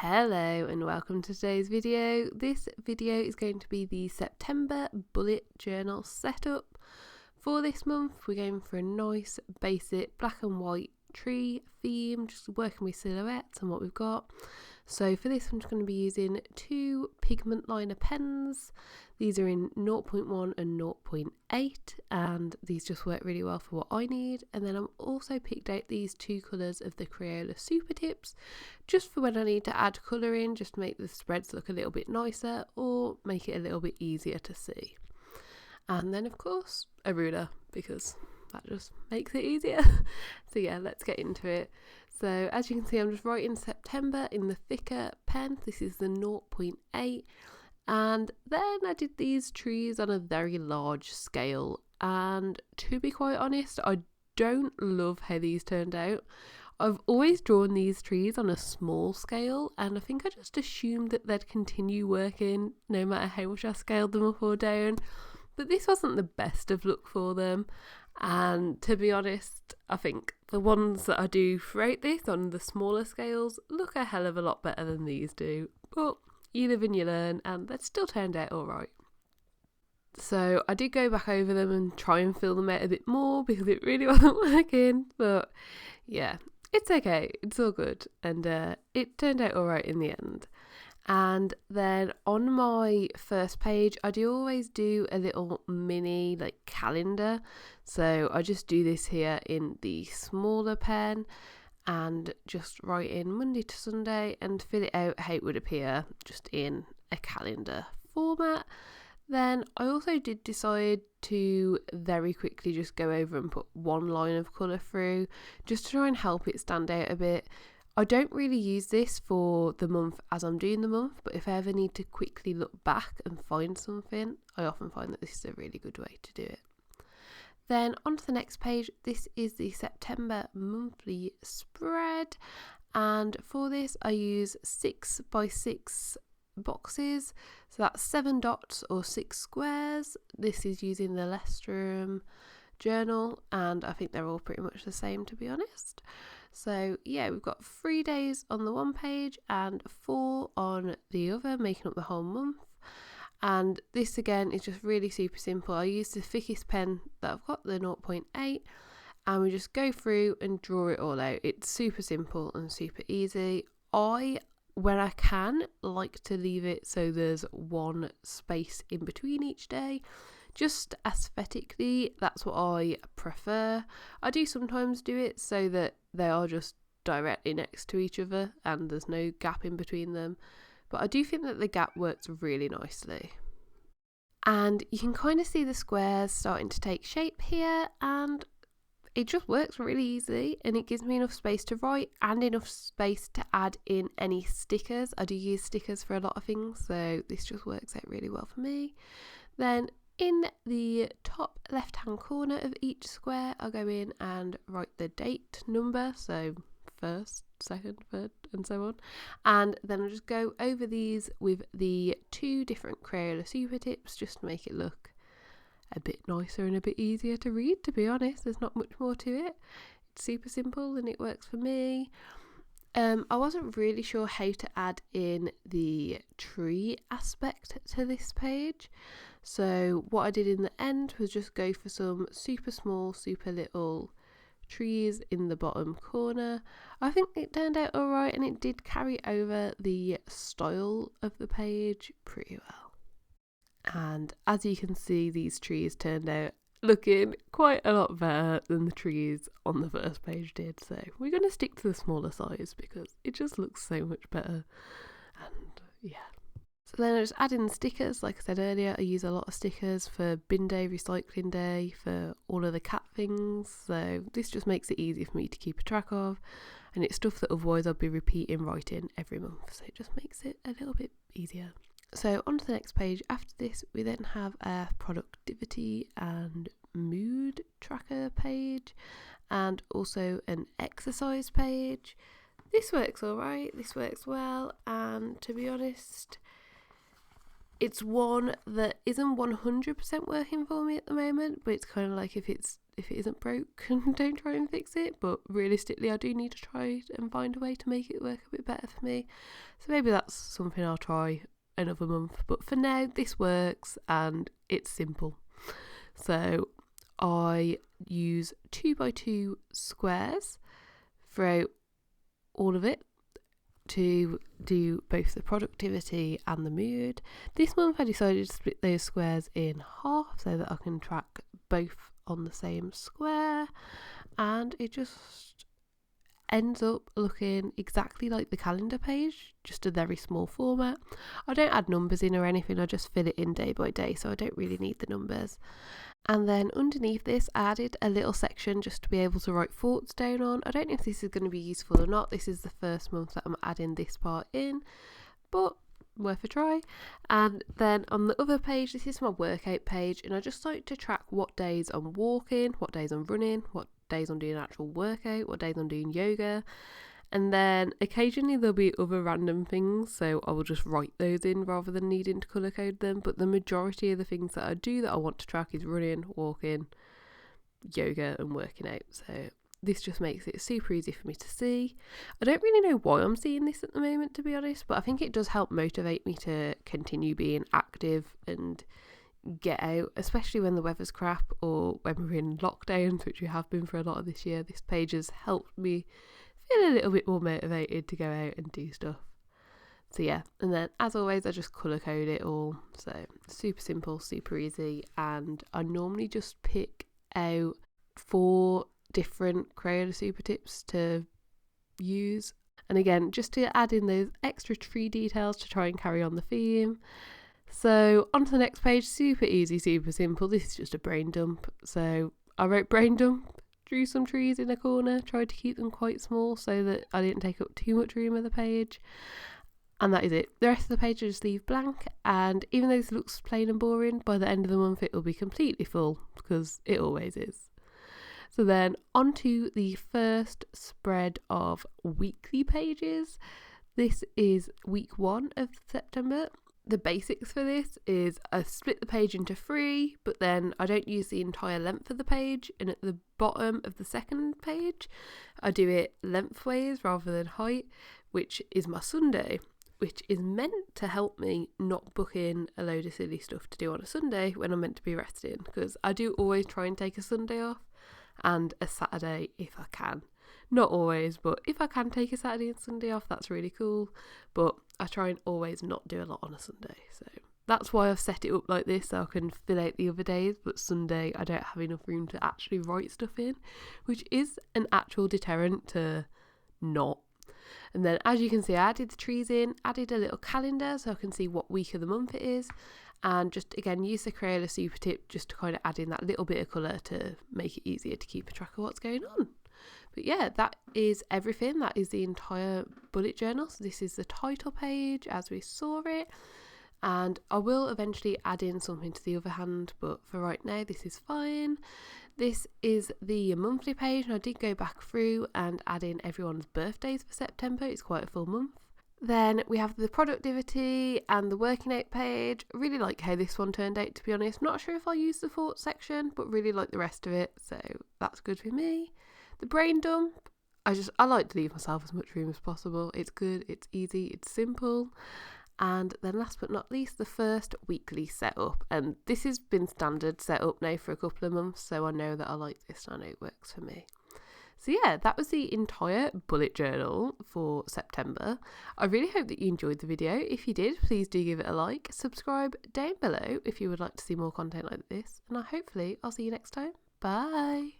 Hello and welcome to today's video. This video is going to be the September bullet journal setup. For this month we're going for a nice basic black and white tree theme, just working with silhouettes and what we've got. So for this I'm just going to be using two pigment liner pens. These are in 0.1 and 0.8 and these just work really well for what I need. And then I've also picked out these two colours of the Crayola Super Tips just for when I need to add colour in, just to make the spreads look a little bit nicer or make it a little bit easier to see. And then of course a ruler, because that just makes it easier. So yeah, let's get into it. So as you can see, I'm just writing September in the thicker pen. This is the 0.8. And then I did these trees on a very large scale. And to be quite honest, I don't love how these turned out. I've always drawn these trees on a small scale, and I think I just assumed that they'd continue working no matter how much I scaled them up or down. But this wasn't the best of luck for them. And to be honest, I think the ones that I do throughout this on the smaller scales look a hell of a lot better than these do. But you live and you learn, and that still turned out alright. So I did go back over them and try and fill them out a bit more because it really wasn't working. But yeah, it's okay. It's all good. And it turned out alright in the end. And then on my first page, I do always do a little mini calendar. So I just do this here in the smaller pen and just write in Monday to Sunday and fill it out how it would appear just in a calendar format. Then I also did decide to very quickly just go over and put one line of colour through just to try and help it stand out a bit. I don't really use this for the month as I'm doing the month, but if I ever need to quickly look back and find something, I often find that this is a really good way to do it. Then on to the next page, this is the September monthly spread, and for this I use 6x6 boxes, so that's 7 dots or 6 squares. This is using the Lestrum journal, and I think they're all pretty much the same, to be honest. So yeah, we've got 3 days on the one page and 4 on the other, making up the whole month. And this again is just really super simple. I use the thickest pen that I've got, the 0.8, and we just go through and draw it all out. It's super simple and super easy. When I can, like to leave it so there's one space in between each day. Just aesthetically, that's what I prefer. I do sometimes do it so that they are just directly next to each other and there's no gap in between them. But I do think that the gap works really nicely. And you can kind of see the squares starting to take shape here, and it just works really easily, and it gives me enough space to write and enough space to add in any stickers. I do use stickers for a lot of things, so this just works out really well for me. Then in the top left hand corner of each square, I'll go in and write the date number, so first, second, third, and so on. And then I'll just go over these with the two different Crayola Super Tips just to make it look a bit nicer and a bit easier to read, to be honest. There's not much more to it. It's super simple and it works for me. I wasn't really sure how to add in the tree aspect to this page. So what I did in the end was just go for some super small, super little trees in the bottom corner. I think it turned out alright, and it did carry over the style of the page pretty well. And as you can see, these trees turned out looking quite a lot better than the trees on the first page did. So we're going to stick to the smaller size because it just looks so much better. And yeah. So then I just add in stickers. Like I said earlier, I use a lot of stickers for bin day, recycling day, for all of the cat things. So this just makes it easy for me to keep a track of. And it's stuff that otherwise I'd be repeating writing every month. So it just makes it a little bit easier. So on to the next page. After this, we then have a productivity and mood tracker page, and also an exercise page. This works alright, this works well, and to be honest, it's one that isn't 100% working for me at the moment, but it's kind of like if it's if it isn't broke, don't try and fix it. But realistically, I do need to try and find a way to make it work a bit better for me. So maybe that's something I'll try another month. But for now, this works and it's simple. So I use 2x2 squares throughout all of it to do both the productivity and the mood. This month I decided to split those squares in half so that I can track both on the same square, and it just ends up looking exactly like the calendar page, just a very small format. I don't add numbers in or anything, I just fill it in day by day, so I don't really need the numbers. And then underneath this I added a little section just to be able to write thoughts down on. I don't know if this is going to be useful or not. This is the first month that I'm adding this part in, but worth a try. And then on the other page, this is my workout page, and I just like to track what days I'm walking, what days I'm running, what days I'm doing actual workout, what days I'm doing yoga. And then occasionally there'll be other random things, so I will just write those in rather than needing to colour code them. But the majority of the things that I do that I want to track is running, walking, yoga and working out. So this just makes it super easy for me to see. I don't really know why I'm seeing this at the moment, to be honest, but I think it does help motivate me to continue being active and get out, especially when the weather's crap or when we're in lockdowns, which we have been for a lot of this year. This page has helped me feel a little bit more motivated to go out and do stuff. So yeah, and then as always I just colour code it all, so super simple, super easy. And I normally just pick out 4 different Crayola super tips to use, and again just to add in those extra tree details to try and carry on the theme. So on to the next page, super easy, super simple. This is just a brain dump. So I wrote brain dump, drew some trees in a corner, tried to keep them quite small so that I didn't take up too much room of the page, and that is it. The rest of the page I just leave blank, and even though this looks plain and boring, by the end of the month it will be completely full, because it always is. So then on to the first spread of weekly pages. This is week 1 of September. The basics for this is I split the page into 3, but then I don't use the entire length of the page, and at the bottom of the second page I do it lengthways rather than height, which is my Sunday, which is meant to help me not book in a load of silly stuff to do on a Sunday when I'm meant to be resting, because I do always try and take a Sunday off and a Saturday if I can. Not always, but if I can take a Saturday and Sunday off, that's really cool. But I try and always not do a lot on a Sunday. So that's why I've set it up like this, so I can fill out the other days. But Sunday, I don't have enough room to actually write stuff in, which is an actual deterrent to not. And then as you can see, I added the trees in, added a little calendar so I can see what week of the month it is. And just again use the Crayola super tip just to kind of add in that little bit of colour to make it easier to keep a track of what's going on. But yeah, that is everything. That is the entire bullet journal. So this is the title page as we saw it, and I will eventually add in something to the other hand, but for right now this is fine. This is the monthly page, and I did go back through and add in everyone's birthdays for September. It's quite a full month. Then we have the productivity and the working out page. I really like how this one turned out, to be honest. Not sure if I'll use the thoughts section, but really like the rest of it, so that's good for me. The brain dump, I like to leave myself as much room as possible. It's good, it's easy, it's simple. And then last but not least, the first weekly setup. And this has been standard setup now for a couple of months, so I know that I like this and I know it works for me. So yeah, that was the entire bullet journal for September. I really hope that you enjoyed the video. If you did, please do give it a like. Subscribe down below if you would like to see more content like this. And hopefully I'll see you next time. Bye!